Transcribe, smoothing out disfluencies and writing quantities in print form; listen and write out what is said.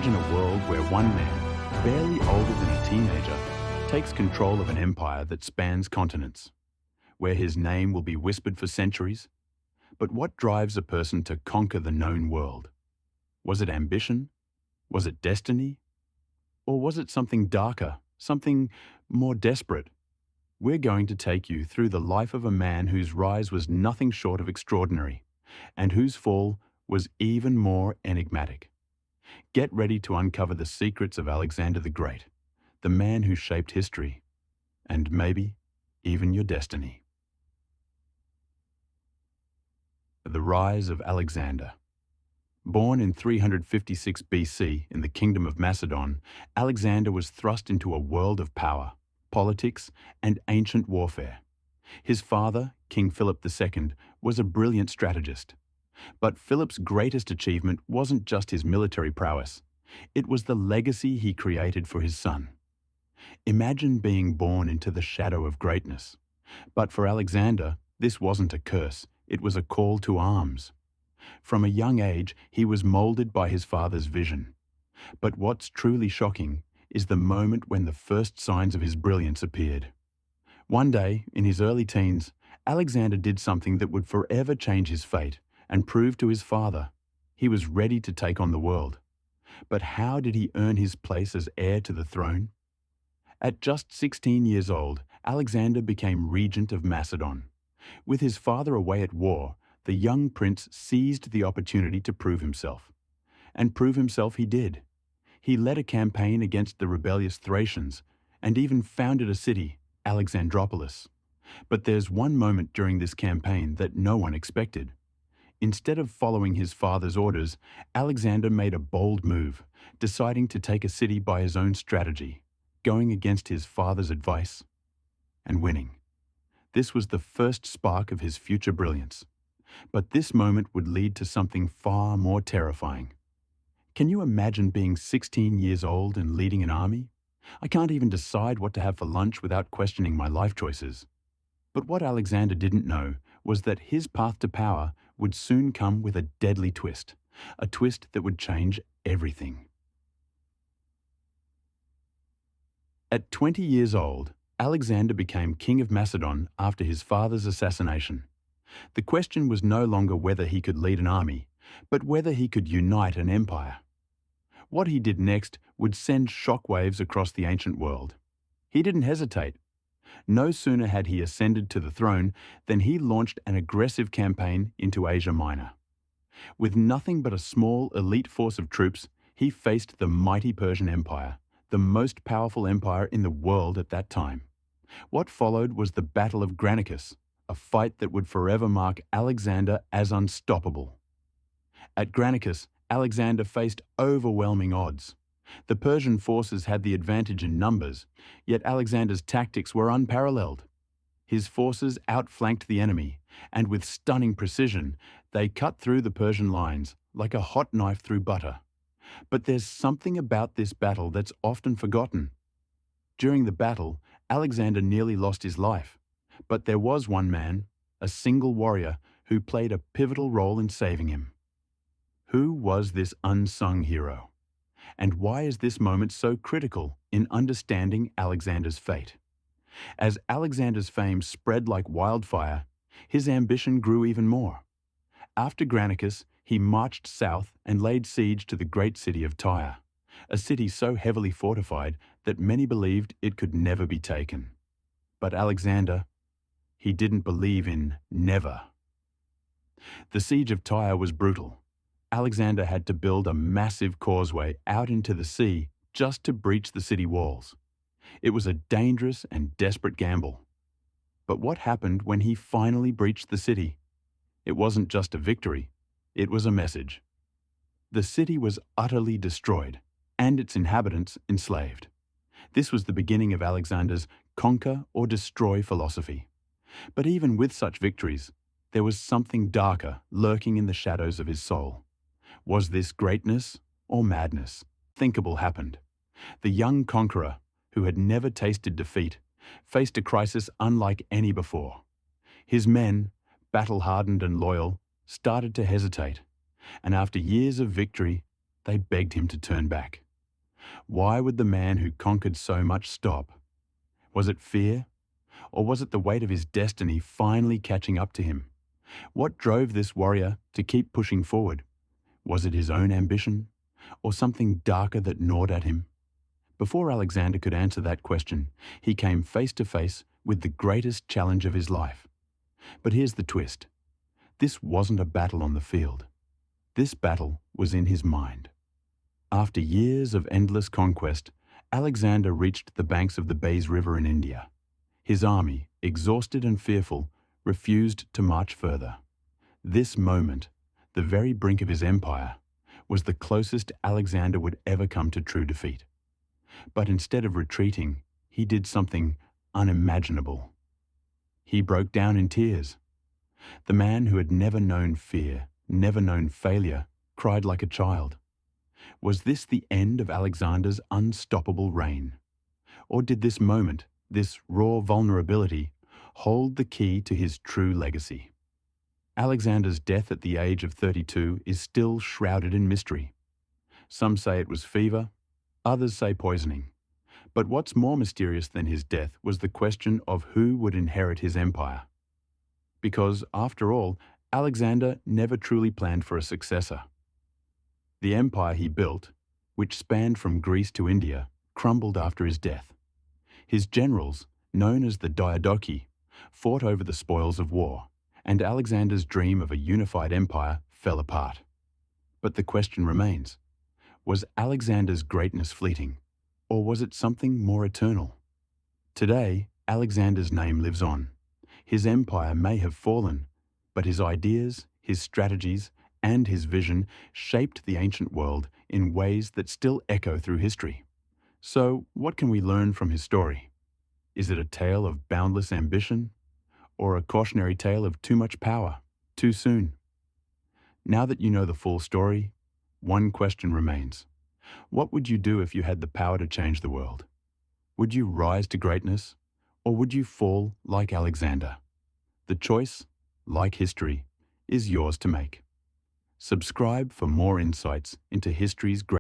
Imagine a world where one man, barely older than a teenager, takes control of an empire that spans continents, where his name will be whispered for centuries. But what drives a person to conquer the known world? Was it ambition? Was it destiny? Or was it something darker, something more desperate? We're going to take you through the life of a man whose rise was nothing short of extraordinary, and whose fall was even more enigmatic. Get ready to uncover the secrets of Alexander the Great, the man who shaped history, and maybe even your destiny. The rise of Alexander. Born in 356 BC in the Kingdom of Macedon, Alexander was thrust into a world of power, politics, and ancient warfare. His father, King Philip II, was a brilliant strategist. But Philip's greatest achievement wasn't just his military prowess. It was the legacy he created for his son. Imagine being born into the shadow of greatness. But for Alexander, this wasn't a curse, it was a call to arms. From a young age, he was molded by his father's vision. But what's truly shocking is the moment when the first signs of his brilliance appeared. One day, in his early teens, Alexander did something that would forever change his fate and prove to his father he was ready to take on the world. But how did he earn his place as heir to the throne? At just 16 years old, Alexander became regent of Macedon. With his father away at war, the young prince seized the opportunity to prove himself. And prove himself he did. He led a campaign against the rebellious Thracians and even founded a city, Alexandropolis. But there's one moment during this campaign that no one expected. Instead of following his father's orders, Alexander made a bold move, deciding to take a city by his own strategy, going against his father's advice, and winning. This was the first spark of his future brilliance. But this moment would lead to something far more terrifying. Can you imagine being 16 years old and leading an army? I can't even decide what to have for lunch without questioning my life choices. But what Alexander didn't know was that his path to power would soon come with a deadly twist, a twist that would change everything. At 20 years old, Alexander became king of Macedon after his father's assassination. The question was no longer whether he could lead an army, but whether he could unite an empire. What he did next would send shockwaves across the ancient world. He didn't hesitate. No sooner had he ascended to the throne than he launched an aggressive campaign into Asia Minor. With nothing but a small elite force of troops, he faced the mighty Persian Empire, the most powerful empire in the world at that time. What followed was the Battle of Gaugamela, a fight that would forever mark Alexander as unstoppable. At Gaugamela, Alexander faced overwhelming odds. The Persian forces had the advantage in numbers, yet Alexander's tactics were unparalleled. His forces outflanked the enemy, and with stunning precision, they cut through the Persian lines like a hot knife through butter. But there's something about this battle that's often forgotten. During the battle, Alexander nearly lost his life. But there was one man, a single warrior, who played a pivotal role in saving him. Who was this unsung hero? And why is this moment so critical in understanding Alexander's fate? As Alexander's fame spread like wildfire, his ambition grew even more. After Granicus, he marched south and laid siege to the great city of Tyre, a city so heavily fortified that many believed it could never be taken. But Alexander, he didn't believe in never. The siege of Tyre was brutal. Alexander had to build a massive causeway out into the sea just to breach the city walls. It was a dangerous and desperate gamble. But what happened when he finally breached the city? It wasn't just a victory, it was a message. The city was utterly destroyed, and its inhabitants enslaved. This was the beginning of Alexander's conquer or destroy philosophy. But even with such victories, there was something darker lurking in the shadows of his soul. Was this greatness or madness? Unthinkable happened. The young conqueror, who had never tasted defeat, faced a crisis unlike any before. His men, battle-hardened and loyal, started to hesitate, and after years of victory, They begged him to turn back. Why would the man who conquered so much stop? Was it fear? Or was it the weight of his destiny finally catching up to him? What drove this warrior to keep pushing forward? Was it his own ambition? Or something darker that gnawed at him? Before Alexander could answer that question, he came face to face with the greatest challenge of his life. But here's the twist. This wasn't a battle on the field. This battle was in his mind. After years of endless conquest, Alexander reached the banks of the Beis River in India. His army, exhausted and fearful, refused to march further. This moment, the very brink of his empire, was the closest Alexander would ever come to true defeat. But instead of retreating, he did something unimaginable. He broke down in tears. The man who had never known fear, never known failure, cried like a child. Was this the end of Alexander's unstoppable reign? Or did this moment, this raw vulnerability, hold the key to his true legacy? Alexander's death at the age of 32 is still shrouded in mystery. Some say it was fever, others say poisoning. But what's more mysterious than his death was the question of who would inherit his empire. Because, after all, Alexander never truly planned for a successor. The empire he built, which spanned from Greece to India, crumbled after his death. His generals, known as the Diadochi, fought over the spoils of war, and Alexander's dream of a unified empire fell apart. But the question remains, was Alexander's greatness fleeting, or was it something more eternal? Today, Alexander's name lives on. His empire may have fallen, but his ideas, his strategies, and his vision shaped the ancient world in ways that still echo through history. So, what can we learn from his story? Is it a tale of boundless ambition, or a cautionary tale of too much power, too soon? Now that you know the full story, one question remains. What would you do if you had the power to change the world? Would you rise to greatness, or would you fall like Alexander? The choice, like history, is yours to make. Subscribe for more insights into history's great